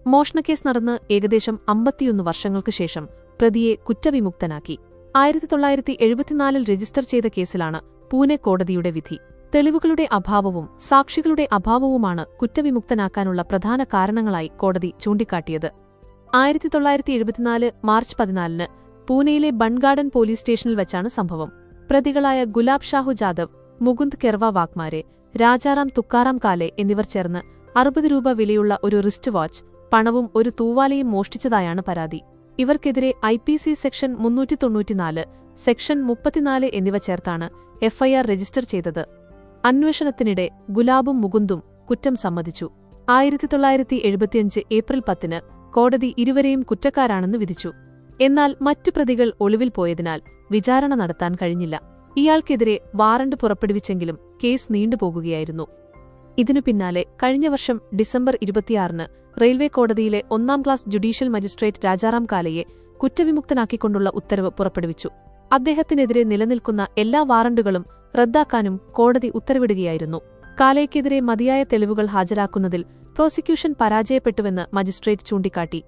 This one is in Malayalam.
മോഷണക്കേസ് നടന്ന് ഏകദേശം 51 വർഷങ്ങൾക്കു ശേഷം പ്രതിയെ കുറ്റവിമുക്തനാക്കി. 1974 രജിസ്റ്റർ ചെയ്ത കേസിലാണ് പൂനെ കോടതിയുടെ വിധി. തെളിവുകളുടെ അഭാവവും സാക്ഷികളുടെ അഭാവവുമാണ് കുറ്റവിമുക്തനാക്കാനുള്ള പ്രധാന കാരണങ്ങളായി കോടതി ചൂണ്ടിക്കാട്ടിയത്. 1974 മാർച്ച് 14 പൂനെയിലെ ബൺഗാർഡൻ പോലീസ് സ്റ്റേഷനിൽ വച്ചാണ് സംഭവം. പ്രതികളായ ഗുലാബ് ഷാഹു ജാദവ്, മുകുന്ദ് കെർവ വാഗ്മാരെ, രാജാറാം തുക്കാറാം കാലെ എന്നിവർ ചേർന്ന് 60 രൂപ വിലയുള്ള ഒരു റിസ്റ്റ് വാച്ച്, പണവും ഒരു തൂവാലയും മോഷ്ടിച്ചതായാണ് പരാതി. ഇവർക്കെതിരെ IPC സെക്ഷൻ 394, സെക്ഷൻ 34 എന്നിവ ചേർത്താണ് FIR രജിസ്റ്റർ ചെയ്തത്. അന്വേഷണത്തിനിടെ ഗുലാബും മുകുന്ദും കുറ്റം സമ്മതിച്ചു. 1975 ഏപ്രിൽ 10 കോടതി ഇരുവരെയും കുറ്റക്കാരാണെന്ന് വിധിച്ചു. എന്നാൽ മറ്റു പ്രതികൾ ഒളിവിൽ പോയതിനാൽ വിചാരണ നടത്താൻ കഴിഞ്ഞില്ല. ഇയാൾക്കെതിരെ വാറണ്ട് പുറപ്പെടുവിച്ചെങ്കിലും കേസ് നീണ്ടുപോകുകയായിരുന്നു. ഇതിനു പിന്നാലെ കഴിഞ്ഞ വർഷം ഡിസംബർ 26 റെയിൽവേ കോടതിയിലെ 1ാം ക്ലാസ് ജുഡീഷ്യൽ മജിസ്ട്രേറ്റ് രാജാറാം കാലയെ കുറ്റവിമുക്തനാക്കിക്കൊണ്ടുള്ള ഉത്തരവ് പുറപ്പെടുവിച്ചു. അദ്ദേഹത്തിനെതിരെ നിലനിൽക്കുന്ന എല്ലാ വാറണ്ടുകളും റദ്ദാക്കാനും കോടതി ഉത്തരവിടുകയായിരുന്നു. കാലയ്ക്കെതിരെ മതിയായ തെളിവുകൾ ഹാജരാക്കുന്നതിൽ പ്രോസിക്യൂഷൻ പരാജയപ്പെട്ടുവെന്ന് മജിസ്ട്രേറ്റ് ചൂണ്ടിക്കാട്ടി.